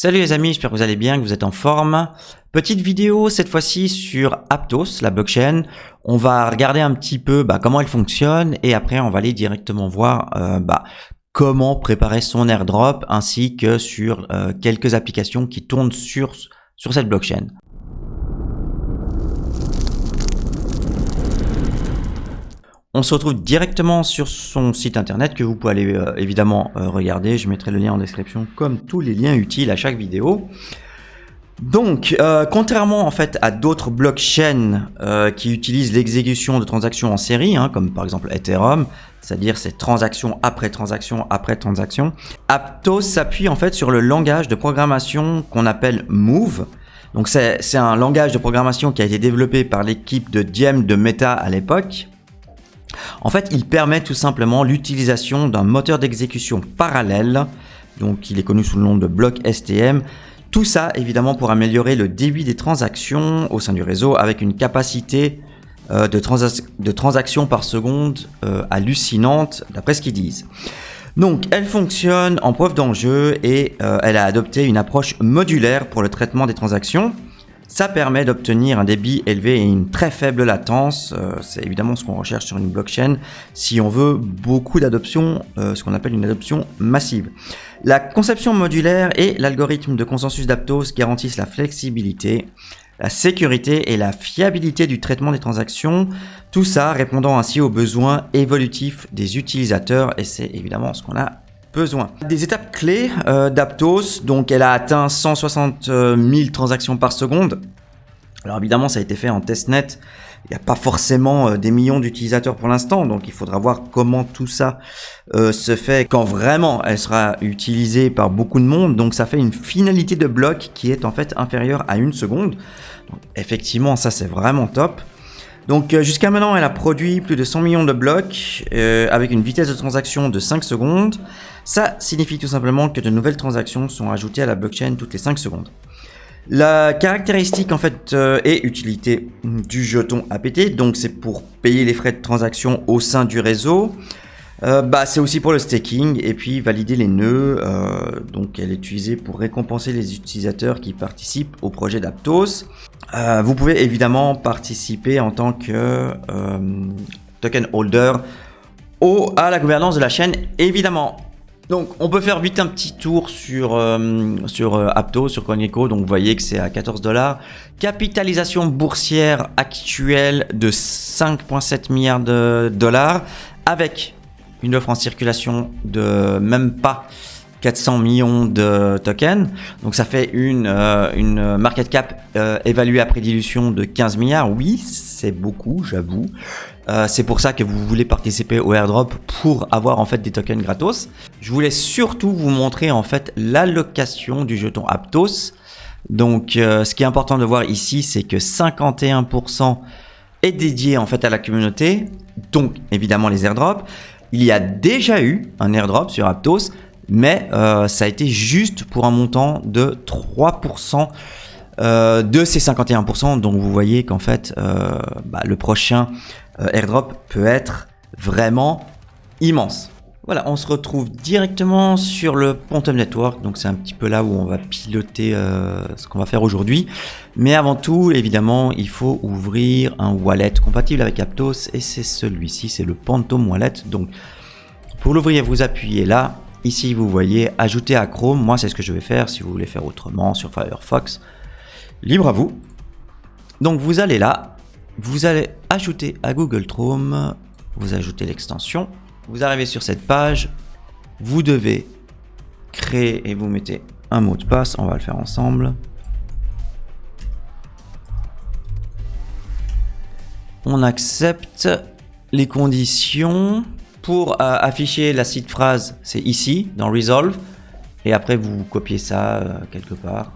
Salut les amis, j'espère que vous allez bien, que vous êtes en forme. Petite vidéo cette fois-ci sur Aptos, la blockchain. On va regarder un petit peu comment elle fonctionne et après on va aller directement voir comment préparer son airdrop ainsi que sur quelques applications qui tournent sur cette blockchain. On se retrouve directement sur son site internet que vous pouvez aller évidemment regarder. Je mettrai le lien en description comme tous les liens utiles à chaque vidéo. Donc, contrairement en fait à d'autres blockchains qui utilisent l'exécution de transactions en série, comme par exemple Ethereum, c'est-à-dire c'est transaction après transaction après transaction, Aptos s'appuie en fait sur le langage de programmation qu'on appelle Move. Donc c'est un langage de programmation qui a été développé par l'équipe de Diem de Meta à l'époque. En fait, il permet tout simplement l'utilisation d'un moteur d'exécution parallèle, donc il est connu sous le nom de bloc STM. Tout ça, évidemment, pour améliorer le débit des transactions au sein du réseau avec une capacité de transactions par seconde hallucinante, d'après ce qu'ils disent. Donc, elle fonctionne en preuve d'enjeu et elle a adopté une approche modulaire pour le traitement des transactions. Ça permet d'obtenir un débit élevé et une très faible latence. C'est évidemment ce qu'on recherche sur une blockchain si on veut beaucoup d'adoption, ce qu'on appelle une adoption massive. La conception modulaire et l'algorithme de consensus d'Aptos garantissent la flexibilité, la sécurité et la fiabilité du traitement des transactions. Tout ça répondant ainsi aux besoins évolutifs des utilisateurs et c'est évidemment ce qu'on a besoin. Des étapes clés d'Aptos, donc elle a atteint 160 000 transactions par seconde. Alors évidemment ça a été fait en testnet, il n'y a pas forcément des millions d'utilisateurs pour l'instant, donc il faudra voir comment tout ça se fait quand vraiment elle sera utilisée par beaucoup de monde. Donc ça fait une finalité de bloc qui est en fait inférieure à 1 seconde. Donc, effectivement ça c'est vraiment top. Donc jusqu'à maintenant elle a produit plus de 100 millions de blocs avec une vitesse de transaction de 5 secondes. Ça signifie tout simplement que de nouvelles transactions sont ajoutées à la blockchain toutes les 5 secondes. La caractéristique en fait et utilité du jeton APT, donc c'est pour payer les frais de transaction au sein du réseau. C'est aussi pour le staking et puis valider les nœuds. Donc elle est utilisée pour récompenser les utilisateurs qui participent au projet d'Aptos. Vous pouvez évidemment participer en tant que token holder à la gouvernance de la chaîne évidemment. Donc on peut faire vite un petit tour sur Aptos, sur CoinGecko. Donc vous voyez que c'est à 14 $. Capitalisation boursière actuelle de 5,7 milliards de dollars avec une offre en circulation de même pas 400 millions de tokens. Donc ça fait une market cap évaluée après dilution de 15 milliards. Oui, c'est beaucoup, j'avoue. C'est pour ça que vous voulez participer au airdrop pour avoir en fait des tokens gratos. Je voulais surtout vous montrer en fait l'allocation du jeton Aptos. Donc ce qui est important de voir ici, c'est que 51% est dédié en fait à la communauté. Donc évidemment les airdrops. Il y a déjà eu un airdrop sur Aptos, mais ça a été juste pour un montant de 3% de ces 51%. Donc vous voyez qu'en fait le prochain airdrop peut être vraiment immense. Voilà, on se retrouve directement sur le Pontum Network. Donc c'est un petit peu là où on va piloter ce qu'on va faire aujourd'hui. Mais avant tout, évidemment, il faut ouvrir un wallet compatible avec Aptos et c'est celui-ci, c'est le Pontum Wallet. Donc pour l'ouvrir, vous appuyez là. Ici, vous voyez ajouter à Chrome. Moi, c'est ce que je vais faire. Si vous voulez faire autrement sur Firefox, libre à vous. Donc vous allez là, vous allez ajouter à Google Chrome, vous ajoutez l'extension. Vous arrivez sur cette page, vous devez créer et vous mettez un mot de passe, on va le faire ensemble. On accepte les conditions. Pour afficher la seed phrase, c'est ici, dans Resolve. Et après, vous copiez ça quelque part.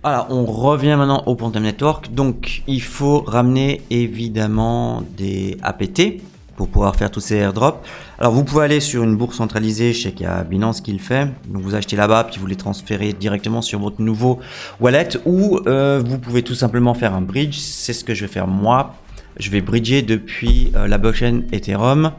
Voilà, on revient maintenant au Pontum Network. Donc, il faut ramener évidemment des APT pour pouvoir faire tous ces airdrops. Alors, vous pouvez aller sur une bourse centralisée, je sais qu'il y a Binance qui le fait. Donc, vous achetez là-bas, puis vous les transférez directement sur votre nouveau wallet. Ou vous pouvez tout simplement faire un bridge. C'est ce que je vais faire moi. Je vais bridger depuis la blockchain Ethereum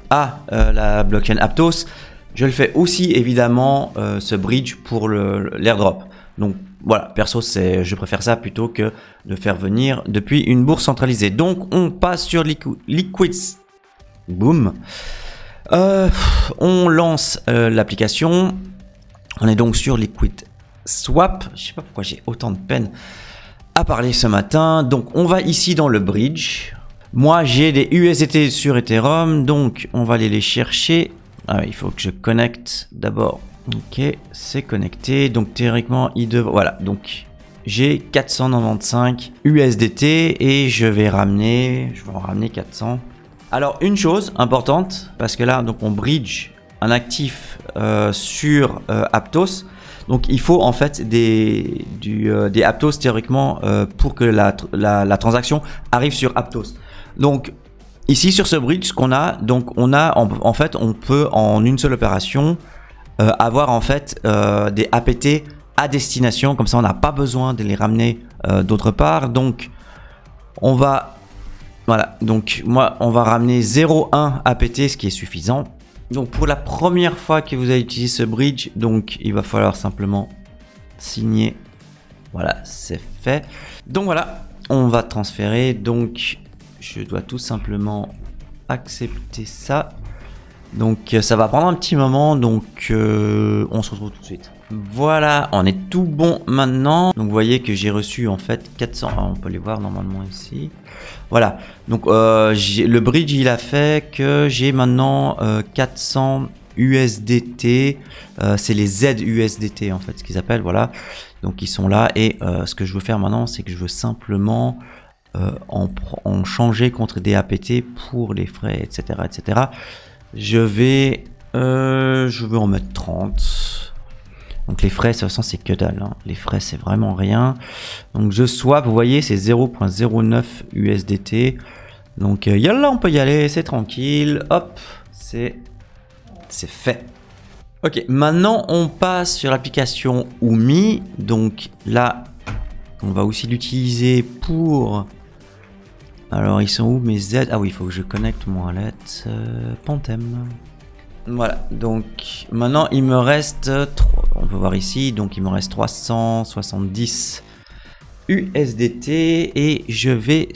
à la blockchain Aptos. Je le fais aussi évidemment ce bridge pour l'airdrop. Donc voilà, perso, je préfère ça plutôt que de faire venir depuis une bourse centralisée. Donc on passe sur Liquids. Boom. On lance l'application. On est donc sur Liquid Swap. Je sais pas pourquoi j'ai autant de peine à parler ce matin. Donc on va ici dans le bridge. Moi j'ai des USDT sur Ethereum, donc on va aller les chercher. Il faut que je connecte d'abord. Ok, c'est connecté. Donc théoriquement, voilà, donc j'ai 495 USDT et je vais en ramener 400. Alors une chose importante, parce que là, donc on bridge un actif sur Aptos. Donc il faut en fait des Aptos théoriquement pour que la transaction arrive sur Aptos. Donc ici sur ce bridge, ce qu'on a, donc en fait on peut en une seule opération avoir en fait des APT à destination, comme ça on n'a pas besoin de les ramener d'autre part. Donc on va on va ramener 0,1 APT, ce qui est suffisant. Donc pour la première fois que vous allez utiliser ce bridge, donc il va falloir simplement signer. Voilà, c'est fait. Donc voilà, on va transférer. Donc je dois tout simplement accepter ça. Donc ça va prendre un petit moment, donc on se retrouve tout de suite. Voilà, on est tout bon maintenant. Donc vous voyez que j'ai reçu en fait 400, on peut les voir normalement ici. Voilà, donc le bridge il a fait que j'ai maintenant 400 USDT, c'est les ZUSDT en fait, ce qu'ils appellent, voilà. Donc ils sont là et ce que je veux faire maintenant, c'est que je veux simplement en changer contre des APT pour les frais, etc. etc. Je vais en mettre 30. Donc les frais, de toute façon, c'est que dalle. Hein. Les frais, c'est vraiment rien. Donc je swap, vous voyez, c'est 0,09 USDT. Donc là, on peut y aller, c'est tranquille. Hop, c'est fait. Ok, maintenant, on passe sur l'application Umee. Donc là, on va aussi l'utiliser pour... Alors, ils sont où mes Z? Ah oui, il faut que je connecte mon wallet Pantem. Voilà, donc maintenant il me reste, on peut voir ici, donc il me reste 370 USDT et je vais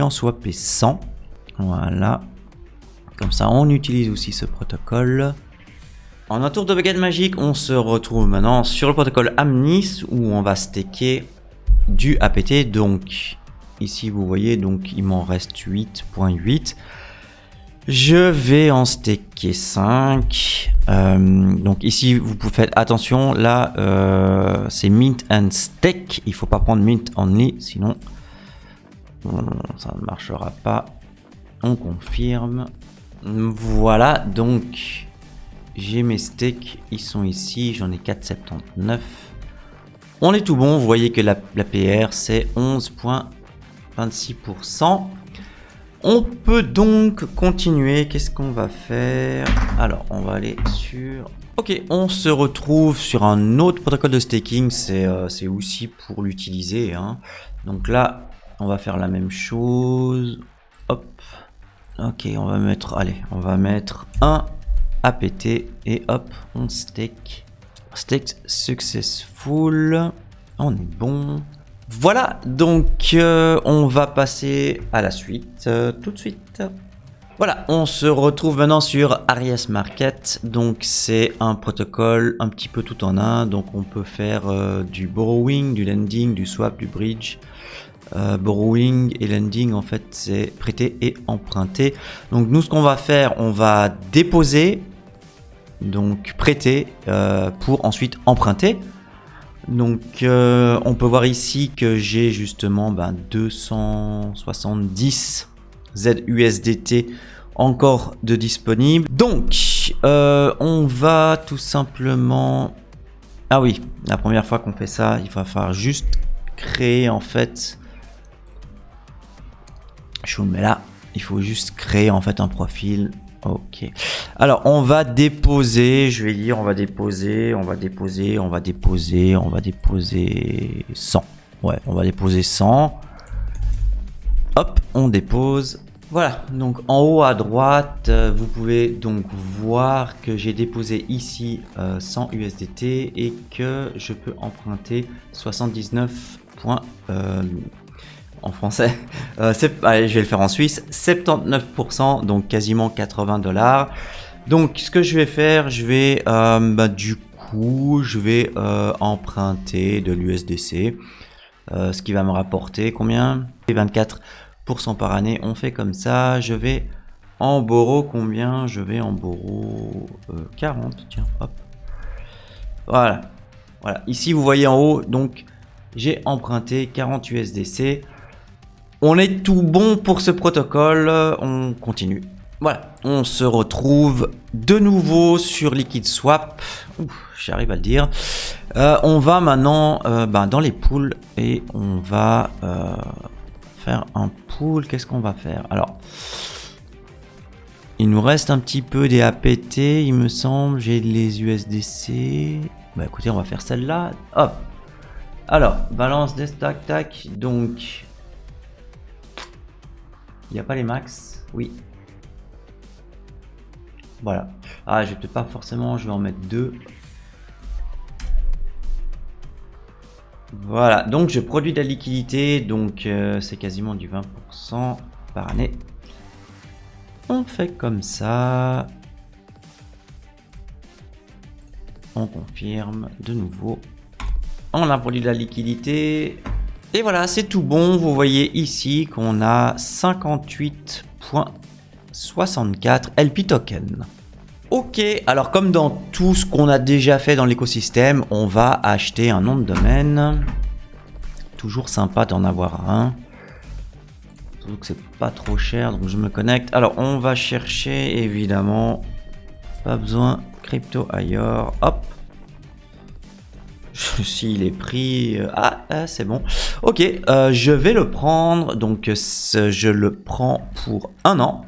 en swapper 100. Voilà, comme ça on utilise aussi ce protocole. En un tour de baguette magique, on se retrouve maintenant sur le protocole Amnis où on va staker du APT. Donc ici vous voyez, donc il m'en reste 8.8. Je vais en staker 5. Donc ici, vous pouvez faire attention. Là, c'est mint and stake. Il faut pas prendre mint only, sinon ça ne marchera pas. On confirme. Voilà, donc j'ai mes stakes. Ils sont ici. J'en ai 4,79. On est tout bon. Vous voyez que la PR, c'est 11,26%. On peut donc continuer. Qu'est-ce qu'on va faire? Alors, on va aller sur... Ok, on se retrouve sur un autre protocole de staking. C'est aussi pour l'utiliser. Hein. Donc là, on va faire la même chose. Hop. Ok, on va mettre... Allez, on va mettre un APT. Et hop, on stake. Stake successful. On est bon. Voilà, donc on va passer à la suite tout de suite. Voilà, on se retrouve maintenant sur Arias Market. Donc c'est un protocole un petit peu tout en un. Donc on peut faire du borrowing, du lending, du swap, du bridge. Borrowing et lending en fait c'est prêter et emprunter. Donc nous ce qu'on va faire, on va déposer, donc prêter pour ensuite emprunter. Donc on peut voir ici que j'ai justement 270 ZUSDT encore de disponible. Donc on va tout simplement... Ah oui, la première fois qu'on fait ça, il va falloir juste créer en fait... Je vous le mets là, il faut juste créer en fait un profil. Ok. Alors, on va déposer, je vais dire, on va déposer 100. Ouais, on va déposer 100. Hop, on dépose. Voilà, donc en haut à droite, vous pouvez donc voir que j'ai déposé ici 100 USDT et que je peux emprunter 79 points en français. Allez, je vais le faire en Suisse, 79%, donc quasiment 80 $. Donc ce que je vais faire, je vais du coup, je vais emprunter de l'USDC, ce qui va me rapporter combien? 24% par année. On fait comme ça. Je vais en borrow combien? Je vais en borrow 40. Tiens, hop. Voilà. Voilà. Ici, vous voyez en haut, donc j'ai emprunté 40 USDC. On est tout bon pour ce protocole. On continue. Voilà, on se retrouve de nouveau sur Liquid Swap. J'arrive à le dire. On va maintenant dans les pools et on va faire un pool. Qu'est-ce qu'on va faire? Alors, il nous reste un petit peu des APT, il me semble. J'ai les USDC. Bah écoutez, on va faire celle-là. Hop. Alors, balance des tac tac. Donc, il n'y a pas les max. Oui. Voilà. Ah, je vais peut-être pas forcément, je vais en mettre 2. Voilà, donc je produis de la liquidité, donc c'est quasiment du 20% par année. On fait comme ça. On confirme de nouveau. On a produit de la liquidité. Et voilà, c'est tout bon. Vous voyez ici qu'on a 58,64 LP token. Ok, alors comme dans tout ce qu'on a déjà fait dans l'écosystème, on va acheter un nom de domaine. Toujours sympa d'en avoir un. Surtout que c'est pas trop cher, donc je me connecte. Alors on va chercher évidemment, pas besoin, Crypto IOR, hop. S'il est pris, c'est bon. Ok, je vais le prendre, donc je le prends pour 1 an.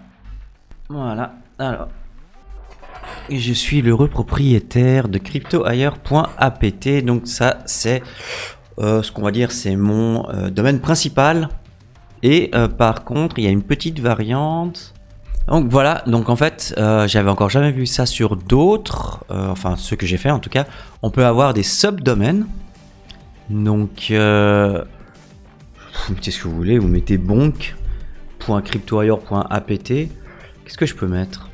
Voilà, alors. Et je suis l'heureux propriétaire de cryptoailleurs.apt. Donc ça, c'est ce qu'on va dire, c'est mon domaine principal. Et par contre, il y a une petite variante. Donc voilà, donc en fait, j'avais encore jamais vu ça sur d'autres, enfin ceux que j'ai fait en tout cas. On peut avoir des subdomaines. Donc, vous mettez ce que vous voulez, vous mettez bonk.cryptoailleurs.apt. Qu'est-ce que je peux mettre?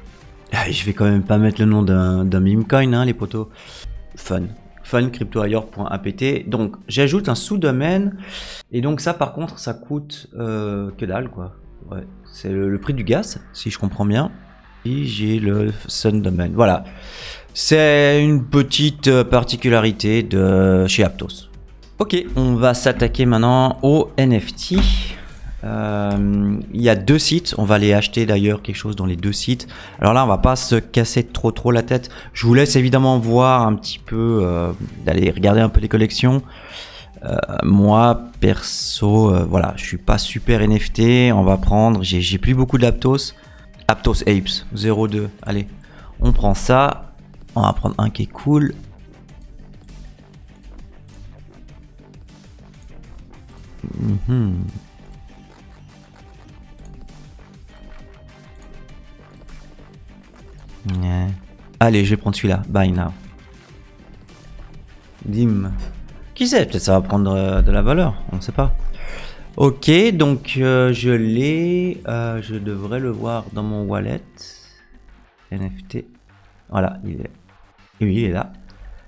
Je vais quand même pas mettre le nom d'un meme coin, hein, les potos. Fun cryptoailleurs.apt. Donc j'ajoute un sous-domaine et donc ça par contre ça coûte que dalle quoi. Ouais, c'est le prix du gaz si je comprends bien. Et j'ai le sun domaine. Voilà, c'est une petite particularité de chez Aptos. Ok, on va s'attaquer maintenant au NFT. Il y a 2 sites, on va aller acheter d'ailleurs quelque chose dans les 2 sites. Alors là on va pas se casser trop la tête. Je vous laisse évidemment voir un petit peu, d'aller regarder un peu les collections. Moi perso, voilà, je suis pas super NFT. On va prendre, j'ai plus beaucoup d'Aptos. Aptos Apes 02, allez, on prend ça. On va prendre un qui est cool. Yeah. Allez, je vais prendre celui-là. Buy now. Dim. Qui sait, peut-être ça va prendre de la valeur. On ne sait pas. Ok, donc je l'ai. Je devrais le voir dans mon wallet. NFT. Voilà, il est. Oui, il est là.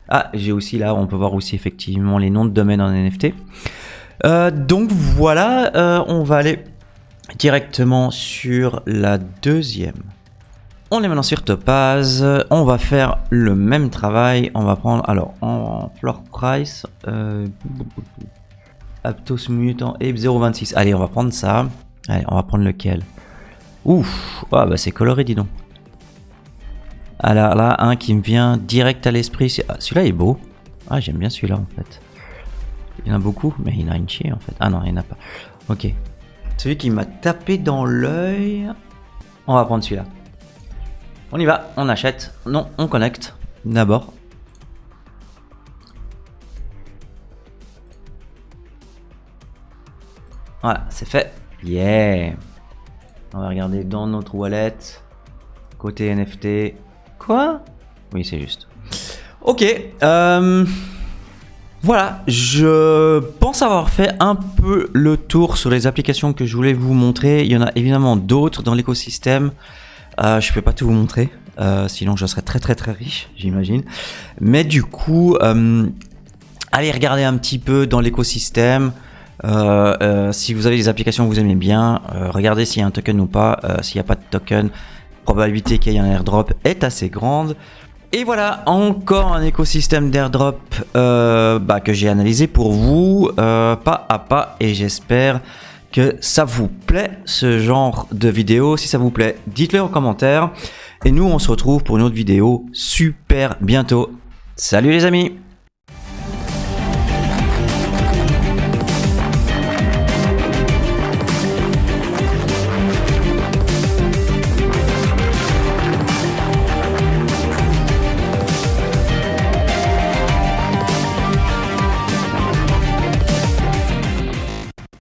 Ah, j'ai aussi là, on peut voir aussi effectivement les noms de domaine en NFT. Donc voilà, on va aller directement sur la deuxième. On est maintenant sur Topaz, on va faire le même travail, on va prendre, alors en floor price, Aptos Mutant Ape 0.26, allez on va prendre ça, allez on va prendre lequel? Ouf, ah bah c'est coloré dis donc. Alors là, un qui me vient direct à l'esprit, celui-là est beau, ah j'aime bien celui-là en fait. Il y en a beaucoup, mais il y en a une chier en fait, ah non il n'y en a pas, ok. Celui qui m'a tapé dans l'œil, on va prendre celui-là. On y va, on achète. Non, on connecte d'abord. Voilà, c'est fait. Yeah. On va regarder dans notre wallet. Côté NFT. Quoi? Oui, c'est juste. Ok. Voilà, je pense avoir fait un peu le tour sur les applications que je voulais vous montrer. Il y en a évidemment d'autres dans l'écosystème. Je ne peux pas tout vous montrer, sinon je serais très riche, j'imagine. Mais du coup, allez regarder un petit peu dans l'écosystème. Si vous avez des applications que vous aimez bien, regardez s'il y a un token ou pas. S'il n'y a pas de token, probabilité qu'il y ait un airdrop est assez grande. Et voilà, encore un écosystème d'airdrop que j'ai analysé pour vous, pas à pas, et j'espère que ça vous plaît, ce genre de vidéo. Si ça vous plaît, dites-le en commentaire. Et nous, on se retrouve pour une autre vidéo super bientôt. Salut les amis!